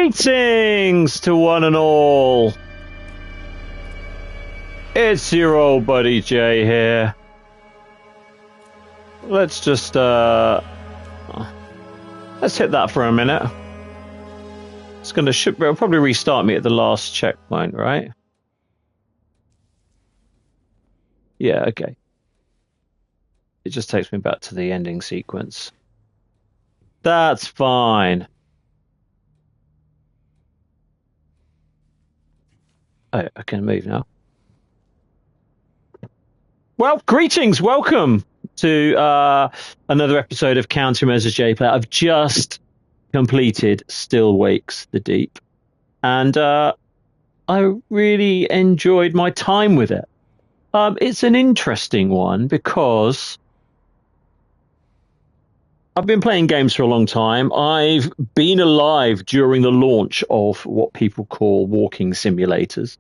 Greetings to one and all. It's your old buddy Jay here. Let's just let's hit that for a minute. It's going to it'll probably restart me at the last checkpoint, right? Yeah, okay. It just takes me back to the ending sequence. That's fine. Oh, I can move now. Well, greetings, welcome to another episode of Countermeasures J-Player. I've just completed Still Wakes the Deep, and I really enjoyed my time with it. It's an interesting one because I've been playing games for a long time. I've been alive during the launch of what people call walking simulators.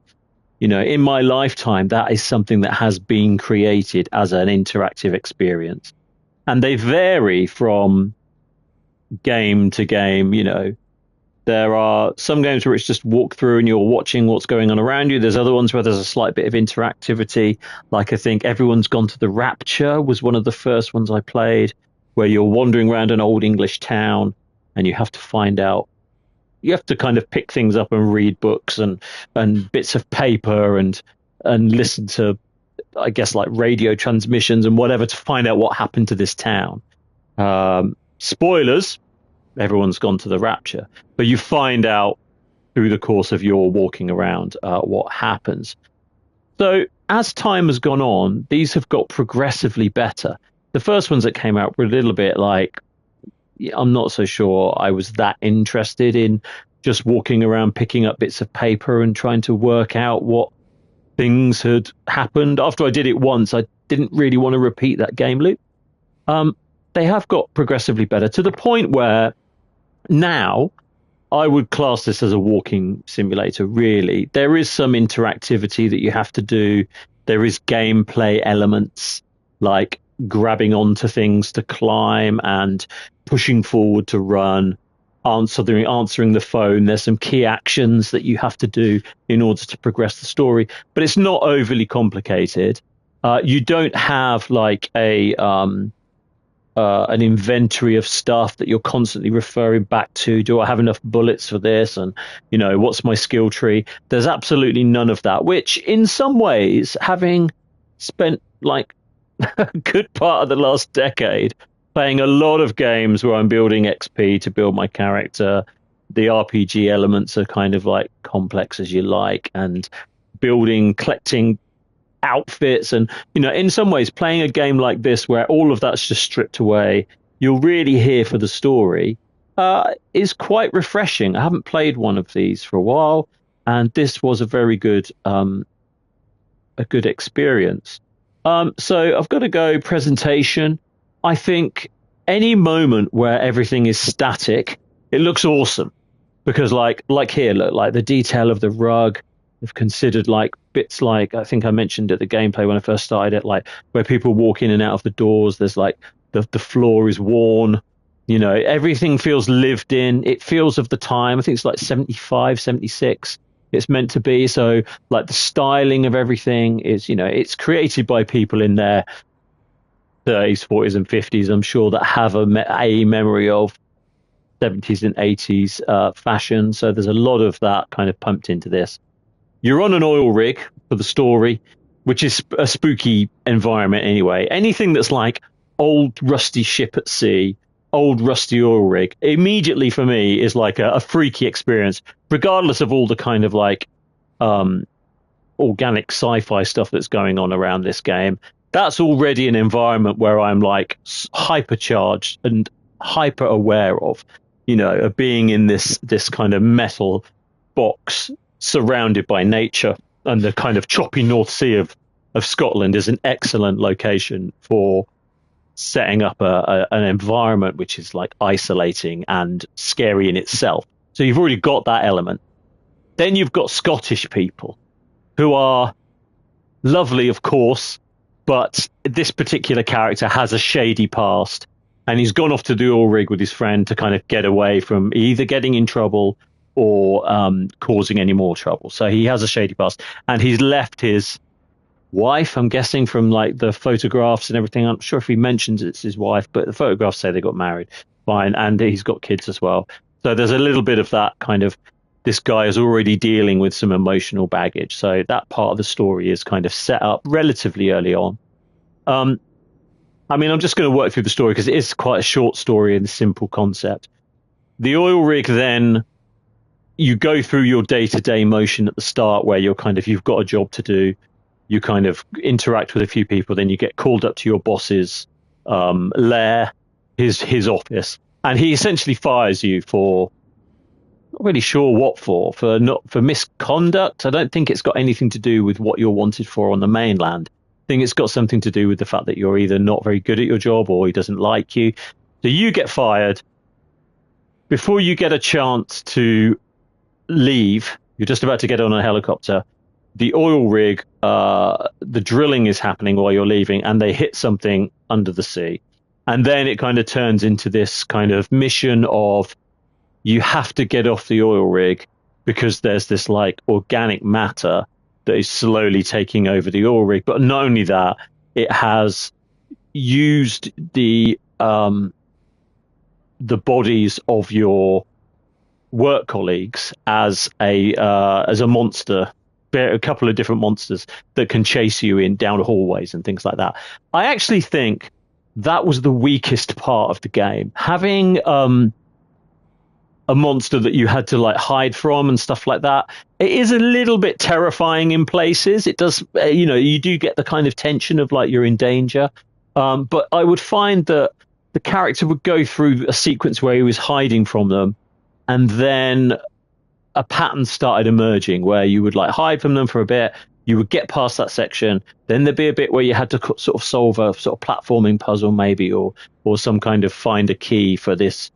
You know, in my lifetime, that is something that has been created as an interactive experience. And they vary from game to game. You know, there are some games where it's just walk through and you're watching what's going on around you. There's other ones where there's a slight bit of interactivity. Like I think Everyone's Gone to the Rapture was one of the first ones I played, where you're wandering around an old English town and you have to find out. You have to kind of pick things up and read books and bits of paper and listen to, I guess, like radio transmissions and whatever to find out what happened to this town. Spoilers, Everyone's Gone to the Rapture. But you find out through the course of your walking around what happens. So as time has gone on, these have got progressively better. The first ones that came out were a little bit like, I'm not so sure I was that interested in just walking around picking up bits of paper and trying to work out what things had happened. After I did it once, I didn't really want to repeat that game loop. They have got progressively better to the point where now I would class this as a walking simulator, really. There is some interactivity that you have to do. There is gameplay elements like grabbing onto things to climb and pushing forward to run, answering the phone. There's some key actions that you have to do in order to progress the story, but it's not overly complicated. You don't have like an inventory of stuff that you're constantly referring back to. Do I have enough bullets for this? And, you know, what's my skill tree? There's absolutely none of that, which in some ways, having spent like a good part of the last decade playing a lot of games where I'm building XP to build my character, the RPG elements are kind of like complex as you like, and collecting outfits, and, you know, in some ways playing a game like this where all of that's just stripped away, you're really here for the story, is quite refreshing. I haven't played one of these for a while, and this was a very good experience. So I've got to go presentation. I think any moment where everything is static, it looks awesome, because like here, look, like the detail of the rug. They've considered like bits like, I think I mentioned at the gameplay when I first started it, like where people walk in and out of the doors. There's like the floor is worn. You know, everything feels lived in. It feels of the time. I think it's like 75, 76. It's meant to be. So like the styling of everything is, you know, it's created by people in their 30s, 40s and 50s, I'm sure, that have a memory of 70s and 80s fashion. So there's a lot of that kind of pumped into this. You're on an oil rig for the story, which is a spooky environment anyway. Anything that's like old rusty ship at sea, old rusty oil rig, immediately for me is like a freaky experience, regardless of all the kind of like organic sci-fi stuff that's going on around this game. That's already an environment where I'm like hypercharged and hyper aware of, you know, of being in this kind of metal box surrounded by nature. And the kind of choppy North Sea of Scotland is an excellent location for setting up an environment which is like isolating and scary in itself. So you've already got that element. Then you've got Scottish people who are lovely, of course, but this particular character has a shady past, and he's gone off to the oil rig with his friend to kind of get away from either getting in trouble or causing any more trouble. So he has a shady past, and he's left his wife, I'm guessing from like the photographs and everything. I'm not sure if he mentions it's his wife, but the photographs say they got married. Fine. And he's got kids as well. So there's a little bit of that kind of, this guy is already dealing with some emotional baggage. So that part of the story is kind of set up relatively early on. I mean, I'm just going to work through the story because it is quite a short story and a simple concept. The oil rig, then you go through your day-to-day motion at the start where you're kind of, you've got a job to do. You kind of interact with a few people, then you get called up to your boss's lair, his office, and he essentially fires you for, not really sure what for misconduct. I don't think it's got anything to do with what you're wanted for on the mainland. I think it's got something to do with the fact that you're either not very good at your job or he doesn't like you. So you get fired. Before you get a chance to leave, you're just about to get on a helicopter. The oil rig, the drilling is happening while you're leaving, and they hit something under the sea. And then it kind of turns into this kind of mission of, you have to get off the oil rig because there's this like organic matter that is slowly taking over the oil rig. But not only that, it has used the bodies of your work colleagues as a monster. A couple of different monsters that can chase you in down hallways and things like that. I actually think that was the weakest part of the game. Having a monster that you had to like hide from and stuff like that. It is a little bit terrifying in places. It does, you do get the kind of tension of like you're in danger. But I would find that the character would go through a sequence where he was hiding from them, and then a pattern started emerging where you would like hide from them for a bit. You would get past that section. Then there'd be a bit where you had to sort of solve a sort of platforming puzzle maybe, or some kind of find a key for this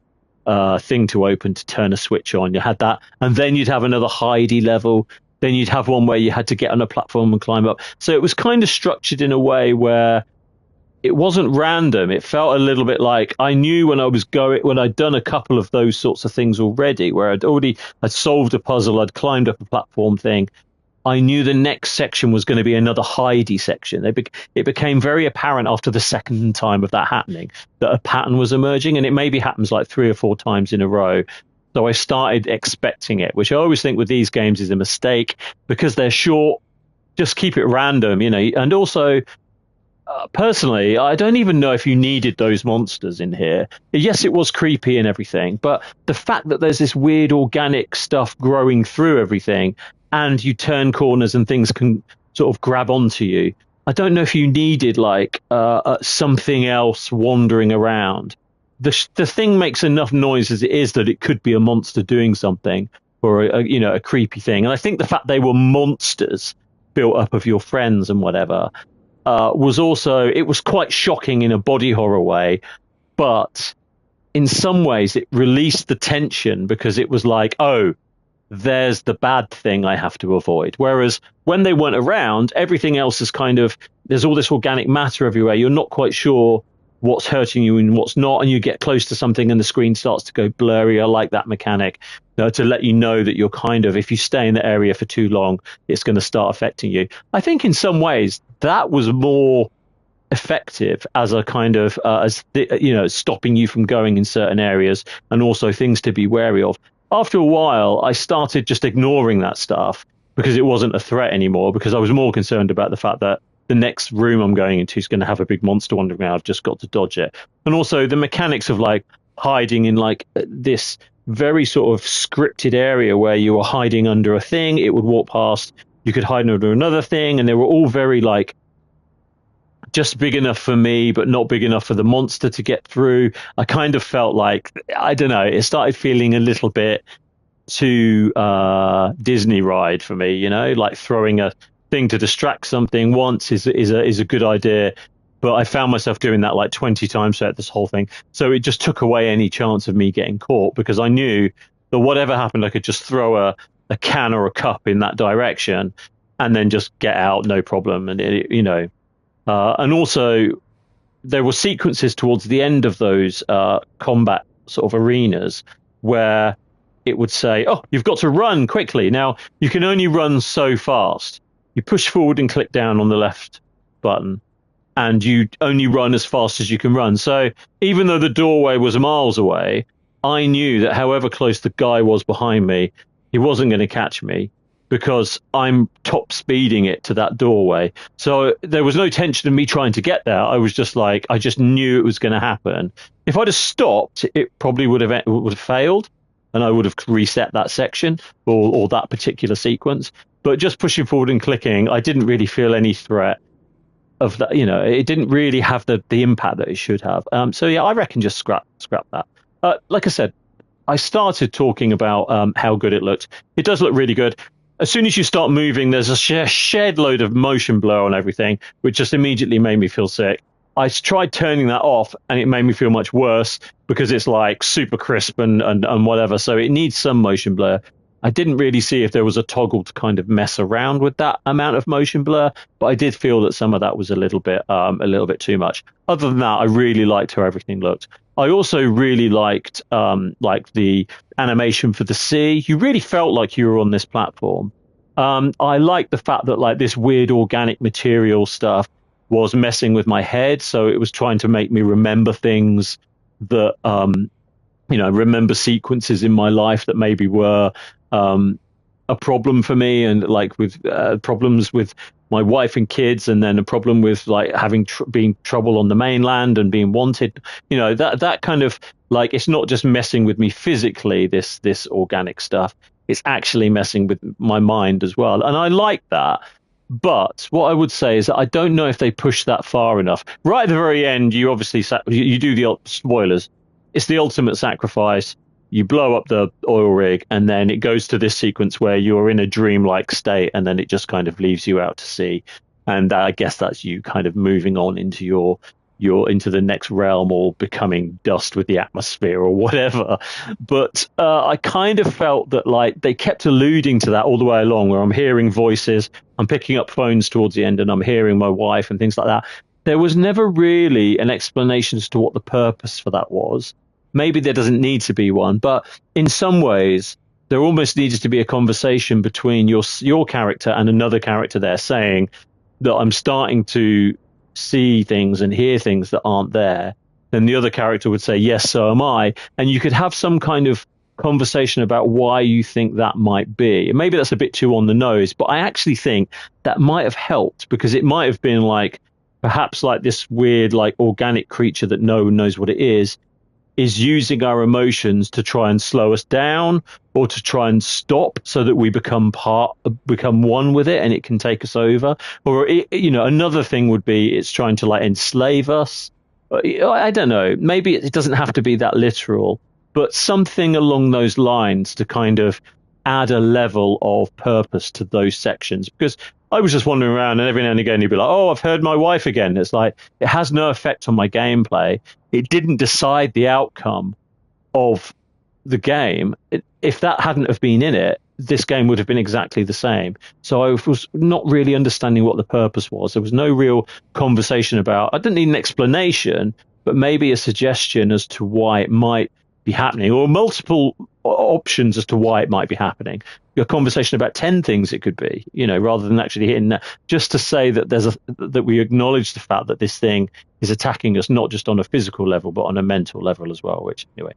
thing to open to turn a switch on. You had that. And then you'd have another hidey level. Then you'd have one where you had to get on a platform and climb up. So it was kind of structured in a way where it wasn't random. It felt a little bit like I knew when I'd done a couple of those sorts of things already, where I'd solved a puzzle, I'd climbed up a platform thing. I knew the next section was going to be another hidey section. It became very apparent after the second time of that happening that a pattern was emerging, and it maybe happens like 3 or 4 times in a row. So I started expecting it, which I always think with these games is a mistake because they're short. Just keep it random, and also, personally, I don't even know if you needed those monsters in here. Yes, it was creepy and everything, but the fact that there's this weird organic stuff growing through everything, and you turn corners and things can sort of grab onto you. I don't know if you needed like something else wandering around. The thing makes enough noise as it is that it could be a monster doing something, or a creepy thing. And I think the fact they were monsters built up of your friends and whatever was also, it was quite shocking in a body horror way, but in some ways it released the tension because it was like, oh, there's the bad thing I have to avoid. Whereas when they weren't around, everything else is kind of, there's all this organic matter everywhere. You're not quite sure what's hurting you and what's not, and you get close to something and the screen starts to go blurry. I like that mechanic to let you know that you're kind of, if you stay in the area for too long, it's going to start affecting you. I think in some ways that was more effective as a kind of stopping you from going in certain areas, and also things to be wary of. After a while, I started just ignoring that stuff because it wasn't a threat anymore, because I was more concerned about the fact that the next room I'm going into is going to have a big monster wandering around. I've just got to dodge it. And also the mechanics of like hiding in like this very sort of scripted area where you were hiding under a thing, it would walk past, you could hide under another thing, and they were all very like just big enough for me, but not big enough for the monster to get through. I kind of felt like, I don't know, it started feeling a little bit too Disney ride for me, like throwing a thing to distract something once is a good idea. But I found myself doing that like 20 times throughout this whole thing. So it just took away any chance of me getting caught, because I knew that whatever happened, I could just throw a can or a cup in that direction and then just get out, no problem. And, and also there were sequences towards the end of those combat sort of arenas where it would say, "Oh, you've got to run quickly." Now you can only run so fast. You push forward and click down on the left button, and you only run as fast as you can run. So even though the doorway was miles away, I knew that however close the guy was behind me, he wasn't going to catch me because I'm top speeding it to that doorway. So there was no tension in me trying to get there. I was just like, I just knew it was going to happen. If I'd have stopped, it probably would have failed, and I would have reset that section or that particular sequence. But just pushing forward and clicking, I didn't really feel any threat of that. It didn't really have the impact that it should have. So yeah, I reckon just scrap that. Like I said, I started talking about how good it looked. It does look really good. As soon as you start moving, there's a shed load of motion blur on everything, which just immediately made me feel sick. I tried turning that off, and it made me feel much worse because it's like super crisp and whatever. So it needs some motion blur. I didn't really see if there was a toggle to kind of mess around with that amount of motion blur, but I did feel that some of that was a little bit too much. Other than that, I really liked how everything looked. I also really liked the animation for the sea. You really felt like you were on this platform. I liked the fact that like this weird organic material stuff was messing with my head, so it was trying to make me remember things that remember sequences in my life that maybe were a problem for me, and like with problems with my wife and kids, and then a problem with like having being trouble on the mainland and being wanted. That kind of like, it's not just messing with me physically, this organic stuff, it's actually messing with my mind as well, and I like that. But what I would say is that I don't know if they push that far enough. Right at the very end, you obviously you do the spoilers. It's the ultimate sacrifice. You blow up the oil rig, and then it goes to this sequence where you're in a dreamlike state, and then it just kind of leaves you out to sea. And I guess that's you kind of moving on into your into the next realm, or becoming dust with the atmosphere or whatever. But I kind of felt that like they kept alluding to that all the way along, where I'm hearing voices, I'm picking up phones towards the end, and I'm hearing my wife and things like that. There was never really an explanation as to what the purpose for that was. Maybe there doesn't need to be one, but in some ways, there almost needs to be a conversation between your character and another character there, saying that I'm starting to see things and hear things that aren't there. Then the other character would say, yes, so am I. And you could have some kind of conversation about why you think that might be. And maybe that's a bit too on the nose, but I actually think that might have helped, because it might have been like, perhaps like this weird, like organic creature that no one knows what it is using our emotions to try and slow us down, or to try and stop, so that we become one with it and it can take us over. Or another thing would be it's trying to like enslave us. I don't know. Maybe it doesn't have to be that literal, but something along those lines to kind of add a level of purpose to those sections. Because I was just wandering around, and every now and again you'd be like, oh, I've heard my wife again. It's like, it has no effect on my gameplay. It didn't decide the outcome of the game. If that hadn't have been in it, this game would have been exactly the same. So I was not really understanding what the purpose was. There was no real conversation about, I didn't need an explanation, but maybe a suggestion as to why it might be happening, or multiple options as to why it might be happening. A conversation about 10 things it could be, rather than actually hitting that, just to say that that we acknowledge the fact that this thing is attacking us, not just on a physical level, but on a mental level as well, which anyway.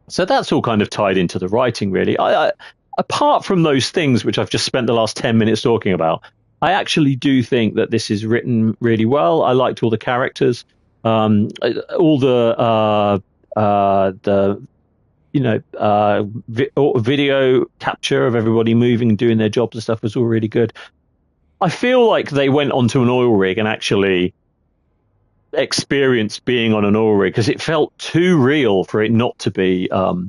So that's all kind of tied into the writing, really. I apart from those things, which I've just spent the last 10 minutes talking about, I actually do think that this is written really well. I liked all the characters, all the video capture of everybody moving and doing their jobs and stuff was all really good. I feel like they went onto an oil rig and actually experienced being on an oil rig, because it felt too real for it not to be, for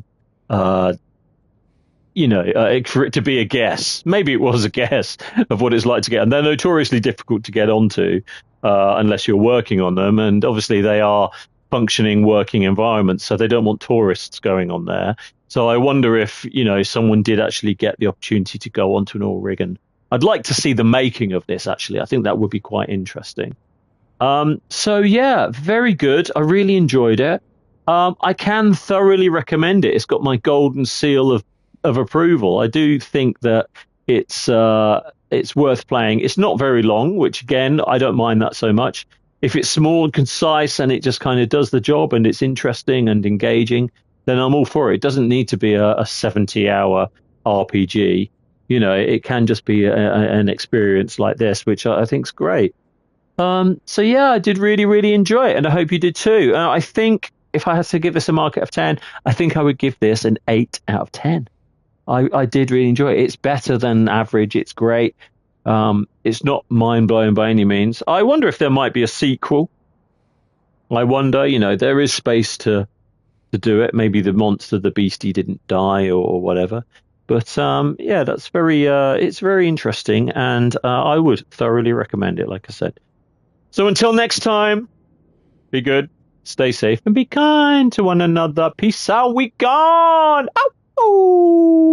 it to be a guess. Maybe it was a guess of what it's like to get, and they're notoriously difficult to get onto unless you're working on them. And obviously they are functioning working environments, so they don't want tourists going on there. So I wonder if someone did actually get the opportunity to go onto an oil rig, and I'd like to see the making of this. Actually, I think that would be quite interesting. So yeah, very good. I really enjoyed it. I can thoroughly recommend it. It's got my golden seal of approval. I do think that it's worth playing. It's not very long, which again I don't mind that so much. If it's small and concise and it just kind of does the job and it's interesting and engaging, then I'm all for it. It doesn't need to be a 70-hour RPG. You know, it can just be an experience like this, which I think is great. So yeah, I did really, really enjoy it, and I hope you did too. I think if I had to give this a mark out of 10, I think I would give this an 8 out of 10. I did really enjoy it. It's better than average. It's great. It's not mind blowing by any means. I wonder if there might be a sequel. I wonder, you know, there is space to do it. Maybe the monster, the beastie, didn't die or whatever. But yeah, that's it's very interesting, and I would thoroughly recommend it. Like I said. So until next time, be good, stay safe, and be kind to one another. Peace out. We gone. Ow!